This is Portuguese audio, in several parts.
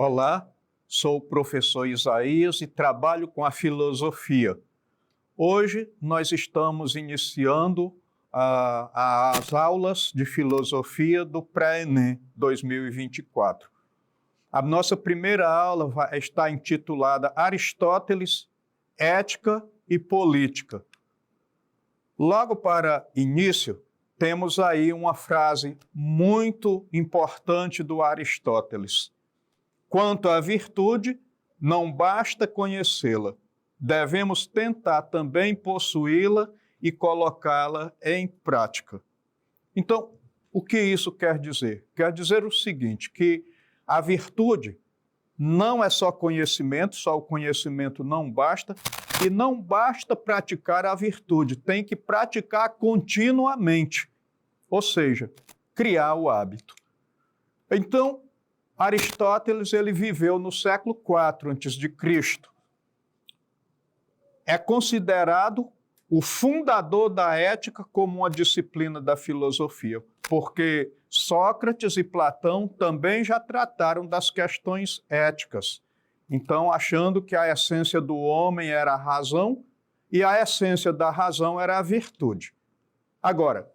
Olá, sou o professor Isaías e trabalho com a filosofia. Hoje nós estamos iniciando as aulas de filosofia do Pré-ENEM 2024. A nossa primeira aula está intitulada Aristóteles, Ética e Política. Logo para início, temos aí uma frase muito importante do Aristóteles. Quanto à virtude, não basta conhecê-la, devemos tentar também possuí-la e colocá-la em prática. Então, o que isso quer dizer? Quer dizer o seguinte, que a virtude não é só conhecimento, só o conhecimento não basta, e não basta praticar a virtude, tem que praticar continuamente, ou seja, criar o hábito. Então, Aristóteles ele viveu no século IV a.C. É considerado o fundador da ética como uma disciplina da filosofia, porque Sócrates e Platão também já trataram das questões éticas. Então, achando que a essência do homem era a razão e a essência da razão era a virtude. Agora,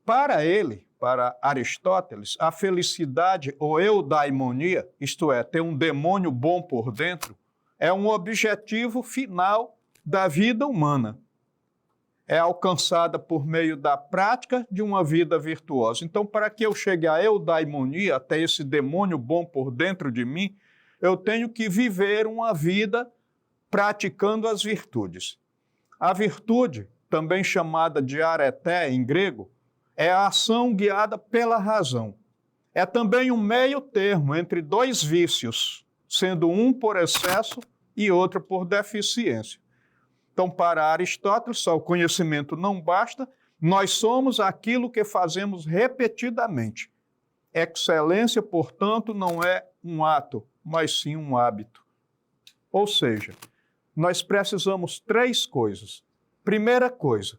para Aristóteles, a felicidade ou eudaimonia, isto é, ter um demônio bom por dentro, é um objetivo final da vida humana. É alcançada por meio da prática de uma vida virtuosa. Então, para que eu chegue à eudaimonia, até esse demônio bom por dentro de mim, eu tenho que viver uma vida praticando as virtudes. A virtude, também chamada de areté em grego, é a ação guiada pela razão. É também um meio termo entre dois vícios, sendo um por excesso e outro por deficiência. Então, para Aristóteles, só o conhecimento não basta, nós somos aquilo que fazemos repetidamente. Excelência, portanto, não é um ato, mas sim um hábito. Ou seja, nós precisamos três coisas. Primeira coisa,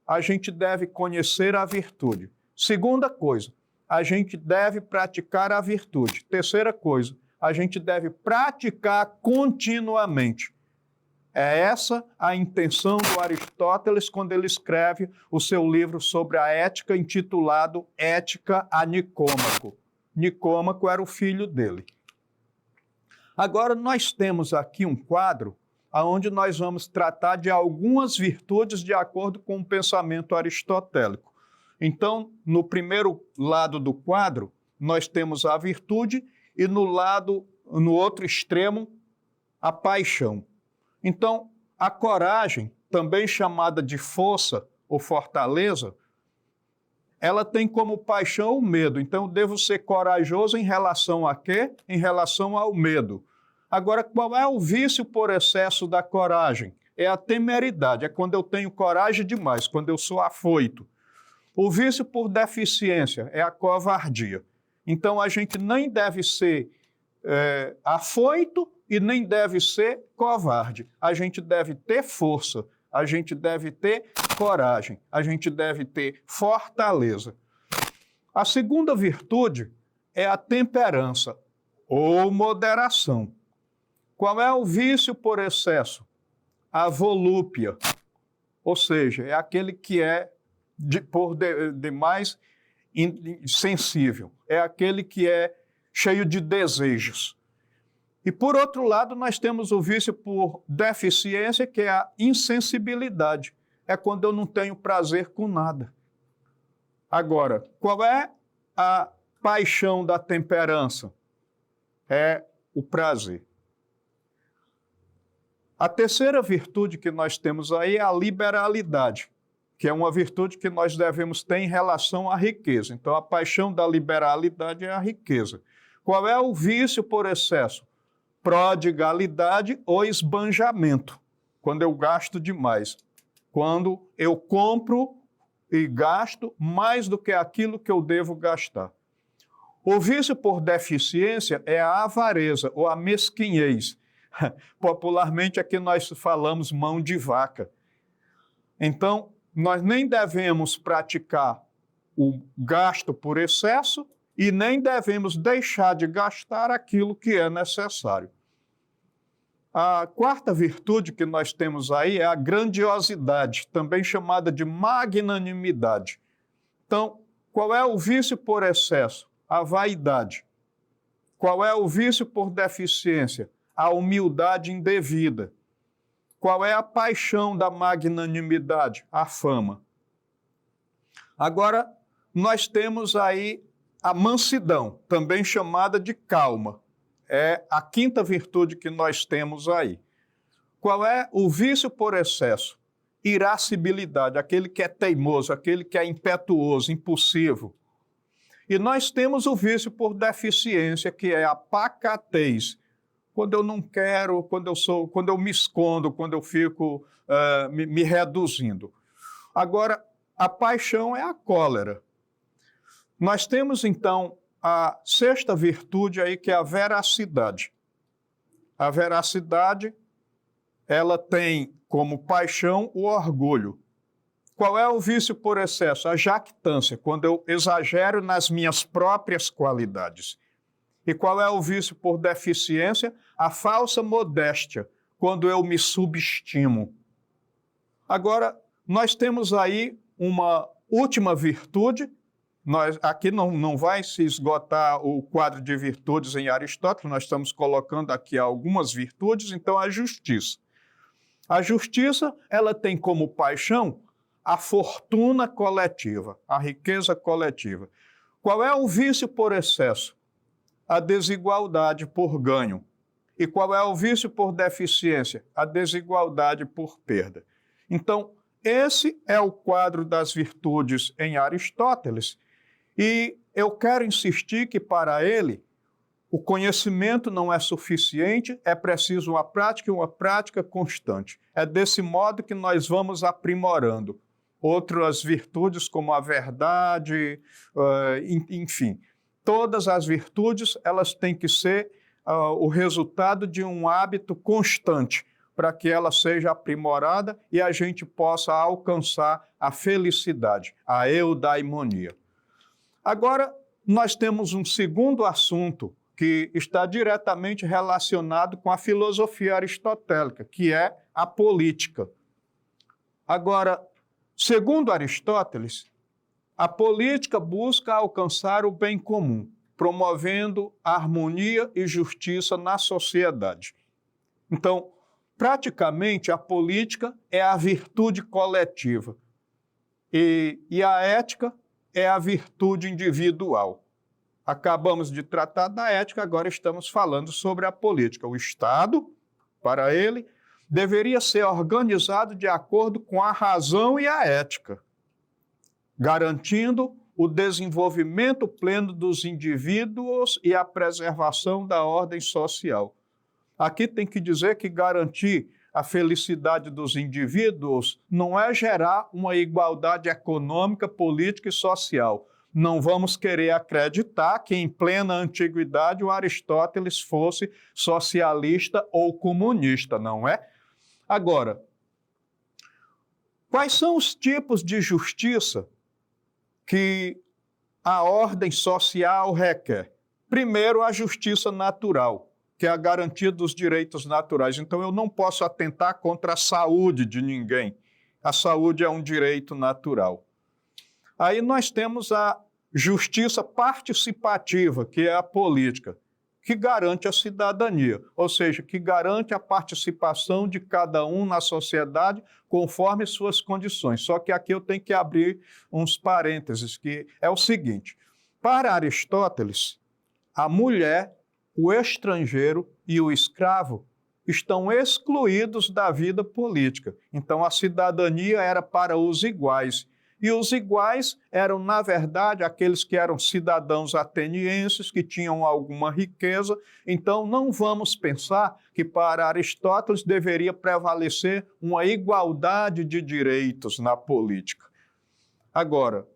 a gente deve conhecer a virtude. Segunda coisa, a gente deve praticar a virtude. Terceira coisa, a gente deve praticar continuamente. É essa a intenção do Aristóteles quando ele escreve o seu livro sobre a ética, intitulado Ética a Nicômaco. Nicômaco era o filho dele. Agora, nós temos aqui um quadro onde nós vamos tratar de algumas virtudes de acordo com o pensamento aristotélico. Então, no primeiro lado do quadro, nós temos a virtude e no outro extremo, a paixão. Então, a coragem, também chamada de força ou fortaleza, ela tem como paixão o medo. Então, eu devo ser corajoso em relação a quê? Em relação ao medo. Agora, qual é o vício por excesso da coragem? É a temeridade, é quando eu tenho coragem demais, quando eu sou afoito. O vício por deficiência é a covardia. Então, a gente nem deve ser afoito e nem deve ser covarde. A gente deve ter força, a gente deve ter coragem, a gente deve ter fortaleza. A segunda virtude é a temperança ou moderação. Qual é o vício por excesso? A volúpia, ou seja, é aquele que é por demais insensível, é aquele que é cheio de desejos. E por outro lado, nós temos o vício por deficiência, que é a insensibilidade, é quando eu não tenho prazer com nada. Agora, qual é a paixão da temperança? É o prazer. A terceira virtude que nós temos aí é a liberalidade, que é uma virtude que nós devemos ter em relação à riqueza. Então, a paixão da liberalidade é a riqueza. Qual é o vício por excesso? Prodigalidade ou esbanjamento, quando eu gasto demais. Quando eu compro e gasto mais do que aquilo que eu devo gastar. O vício por deficiência é a avareza ou a mesquinhez. Popularmente aqui nós falamos mão de vaca. Então, nós nem devemos praticar o gasto por excesso e nem devemos deixar de gastar aquilo que é necessário. A quarta virtude que nós temos aí é a grandiosidade, também chamada de magnanimidade. Então, qual é o vício por excesso? A vaidade. Qual é o vício por deficiência? A humildade indevida. Qual é a paixão da magnanimidade? A fama. Agora, nós temos aí a mansidão, também chamada de calma. É a quinta virtude que nós temos aí. Qual é o vício por excesso? Irascibilidade, aquele que é teimoso, aquele que é impetuoso, impulsivo. E nós temos o vício por deficiência, que é a pacatez. Quando eu não quero, quando eu me escondo, quando eu fico me reduzindo. Agora, a paixão é a cólera. Nós temos, então, a sexta virtude aí, que é a veracidade. A veracidade, ela tem como paixão o orgulho. Qual é o vício por excesso? A jactância, quando eu exagero nas minhas próprias qualidades. E qual é o vício por deficiência? A falsa modéstia, quando eu me subestimo. Agora, nós temos aí uma última virtude. Aqui não vai se esgotar o quadro de virtudes em Aristóteles, nós estamos colocando aqui algumas virtudes, então a justiça. A justiça, ela tem como paixão a fortuna coletiva, a riqueza coletiva. Qual é o vício por excesso? A desigualdade por ganho. E qual é o vício por deficiência? A desigualdade por perda. Então, esse é o quadro das virtudes em Aristóteles, e eu quero insistir que, para ele, o conhecimento não é suficiente, é preciso uma prática e uma prática constante. É desse modo que nós vamos aprimorando outras virtudes, como a verdade, enfim. Todas as virtudes, elas têm que ser o resultado de um hábito constante, para que ela seja aprimorada e a gente possa alcançar a felicidade, a eudaimonia. Agora, nós temos um segundo assunto que está diretamente relacionado com a filosofia aristotélica, que é a política. Agora, segundo Aristóteles, a política busca alcançar o bem comum, promovendo harmonia e justiça na sociedade. Então, praticamente, a política é a virtude coletiva e a ética é a virtude individual. Acabamos de tratar da ética, agora estamos falando sobre a política. O Estado, para ele, deveria ser organizado de acordo com a razão e a ética, garantindo o desenvolvimento pleno dos indivíduos e a preservação da ordem social. Aqui tem que dizer que garantir a felicidade dos indivíduos não é gerar uma igualdade econômica, política e social. Não vamos querer acreditar que em plena antiguidade o Aristóteles fosse socialista ou comunista, não é? Agora, quais são os tipos de justiça que a ordem social requer? Primeiro, a justiça natural, que é a garantia dos direitos naturais. Então, eu não posso atentar contra a saúde de ninguém. A saúde é um direito natural. Aí nós temos a justiça participativa, que é a política, que garante a cidadania, ou seja, que garante a participação de cada um na sociedade conforme suas condições. Só que aqui eu tenho que abrir uns parênteses, que é o seguinte: para Aristóteles, a mulher, o estrangeiro e o escravo estão excluídos da vida política. Então, a cidadania era para os iguais. E os iguais eram, na verdade, aqueles que eram cidadãos atenienses, que tinham alguma riqueza. Então, não vamos pensar que para Aristóteles deveria prevalecer uma igualdade de direitos na política. Agora,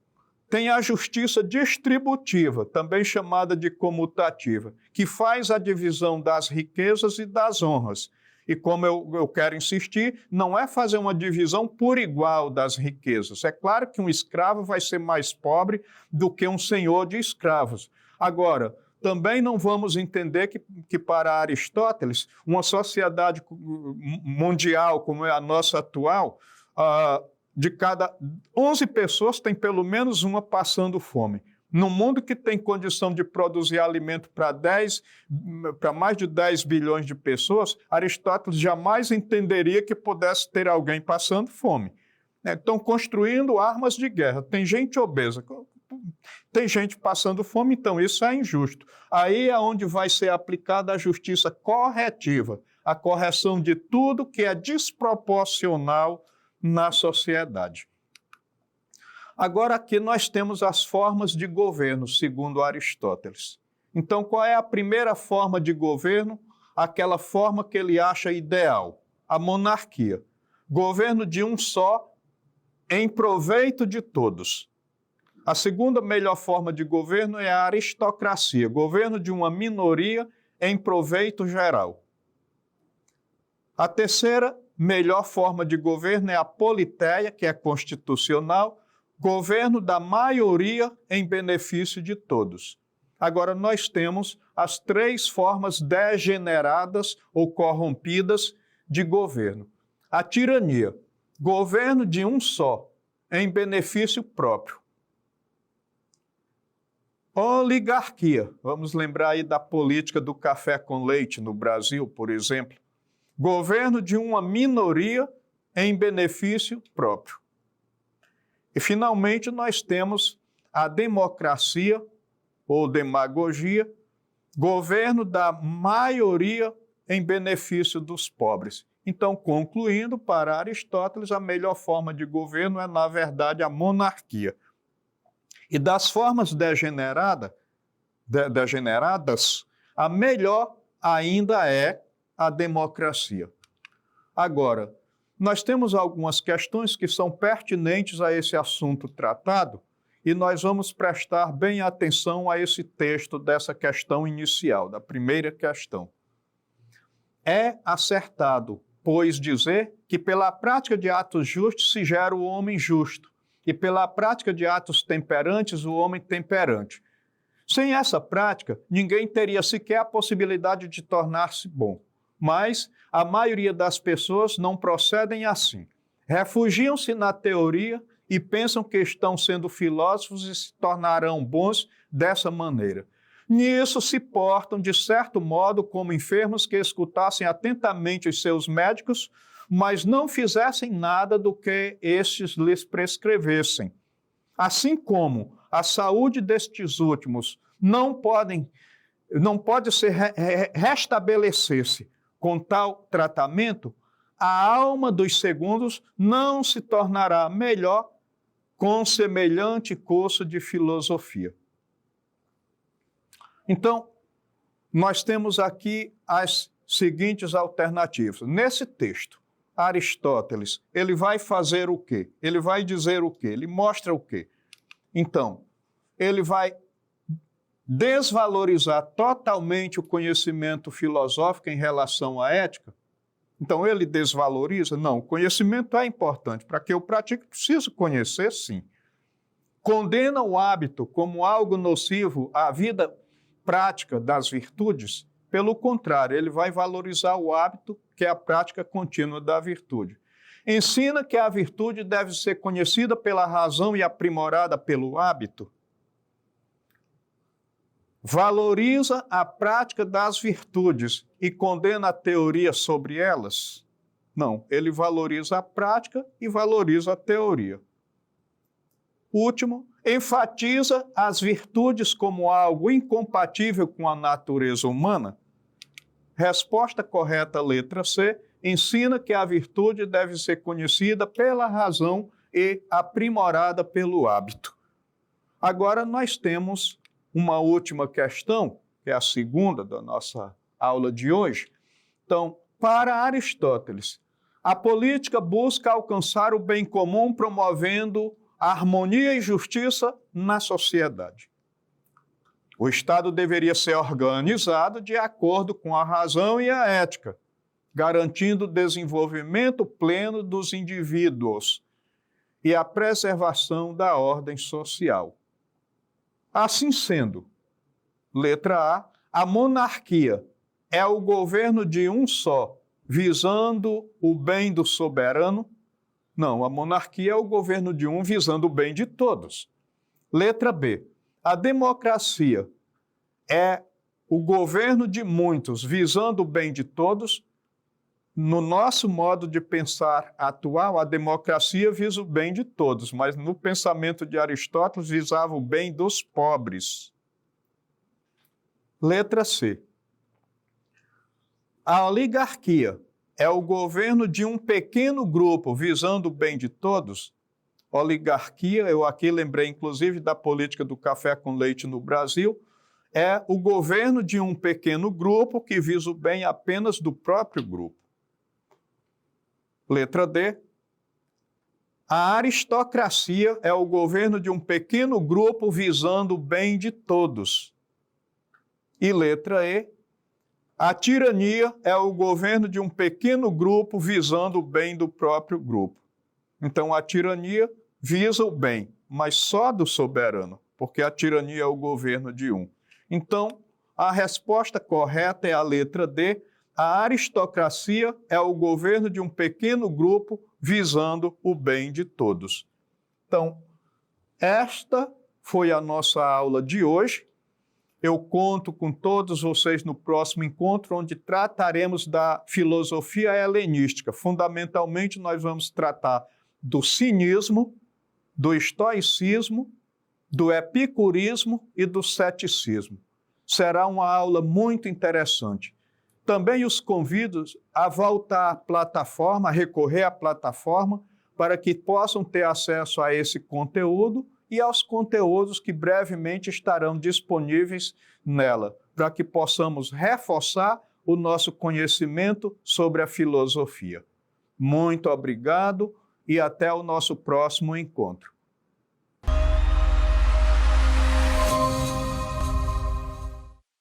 tem a justiça distributiva, também chamada de comutativa, que faz a divisão das riquezas e das honras. E como eu quero insistir, não é fazer uma divisão por igual das riquezas. É claro que um escravo vai ser mais pobre do que um senhor de escravos. Agora, também não vamos entender que para Aristóteles, uma sociedade mundial como é a nossa atual, de cada 11 pessoas tem pelo menos uma passando fome. No mundo que tem condição de produzir alimento para mais de 10 bilhões de pessoas, Aristóteles jamais entenderia que pudesse ter alguém passando fome. Estão construindo armas de guerra. Tem gente obesa, tem gente passando fome, então isso é injusto. Aí é onde vai ser aplicada a justiça corretiva, a correção de tudo que é desproporcional na sociedade. Agora, aqui nós temos as formas de governo, segundo Aristóteles. Então, qual é a primeira forma de governo? Aquela forma que ele acha ideal, a monarquia. Governo de um só, em proveito de todos. A segunda melhor forma de governo é a aristocracia, governo de uma minoria em proveito geral. A terceira melhor forma de governo é a politeia, que é constitucional, governo da maioria em benefício de todos. Agora, nós temos as três formas degeneradas ou corrompidas de governo. A tirania, governo de um só, em benefício próprio. Oligarquia, vamos lembrar aí da política do café com leite no Brasil, por exemplo. Governo de uma minoria em benefício próprio. E, finalmente, nós temos a democracia, ou demagogia, governo da maioria em benefício dos pobres. Então, concluindo, para Aristóteles, a melhor forma de governo é, na verdade, a monarquia. E das formas degeneradas, a melhor ainda é a democracia. Agora, nós temos algumas questões que são pertinentes a esse assunto tratado e nós vamos prestar bem atenção a esse texto dessa questão inicial, da primeira questão. É acertado, pois, dizer que pela prática de atos justos se gera o homem justo e pela prática de atos temperantes o homem temperante. Sem essa prática, ninguém teria sequer a possibilidade de tornar-se bom. Mas a maioria das pessoas não procedem assim. Refugiam-se na teoria e pensam que estão sendo filósofos e se tornarão bons dessa maneira. Nisso se portam, de certo modo, como enfermos que escutassem atentamente os seus médicos, mas não fizessem nada do que estes lhes prescrevessem. Assim como a saúde destes últimos não pode restabelecer-se com tal tratamento, a alma dos segundos não se tornará melhor com semelhante curso de filosofia. Então, nós temos aqui as seguintes alternativas. Nesse texto, Aristóteles, ele vai fazer o quê? Ele vai dizer o quê? Ele mostra o quê? Então, ele vai desvalorizar totalmente o conhecimento filosófico em relação à ética? Então, ele desvaloriza? Não, o conhecimento é importante. Para que eu pratique, preciso conhecer, sim. Condena o hábito como algo nocivo à vida prática das virtudes? Pelo contrário, ele vai valorizar o hábito, que é a prática contínua da virtude. Ensina que a virtude deve ser conhecida pela razão e aprimorada pelo hábito? Valoriza a prática das virtudes e condena a teoria sobre elas? Não, ele valoriza a prática e valoriza a teoria. Último, enfatiza as virtudes como algo incompatível com a natureza humana? Resposta correta, letra C, ensina que a virtude deve ser conhecida pela razão e aprimorada pelo hábito. Agora nós temos uma última questão, que é a segunda da nossa aula de hoje. Então, para Aristóteles, a política busca alcançar o bem comum promovendo a harmonia e justiça na sociedade. O Estado deveria ser organizado de acordo com a razão e a ética. garantindo o desenvolvimento pleno dos indivíduos e a preservação da ordem social. Assim sendo, letra A monarquia é o governo de um só, visando o bem do soberano? Não, a monarquia é o governo de um visando o bem de todos. Letra B, a democracia é o governo de muitos visando o bem de todos? No nosso modo de pensar atual, a democracia visa o bem de todos, mas no pensamento de Aristóteles visava o bem dos pobres. Letra C. A oligarquia é o governo de um pequeno grupo visando o bem de todos? Oligarquia, eu aqui lembrei inclusive da política do café com leite no Brasil, é o governo de um pequeno grupo que visa o bem apenas do próprio grupo. Letra D. A aristocracia é o governo de um pequeno grupo visando o bem de todos. E letra E. A tirania é o governo de um pequeno grupo visando o bem do próprio grupo. Então, a tirania visa o bem, mas só do soberano, porque a tirania é o governo de um. Então, a resposta correta é a letra D. A aristocracia é o governo de um pequeno grupo visando o bem de todos. Então, esta foi a nossa aula de hoje. Eu conto com todos vocês no próximo encontro, onde trataremos da filosofia helenística. Fundamentalmente, nós vamos tratar do cinismo, do estoicismo, do epicurismo e do ceticismo. Será uma aula muito interessante. Também os convido a voltar à plataforma, a recorrer à plataforma, para que possam ter acesso a esse conteúdo e aos conteúdos que brevemente estarão disponíveis nela, para que possamos reforçar o nosso conhecimento sobre a filosofia. Muito obrigado e até o nosso próximo encontro.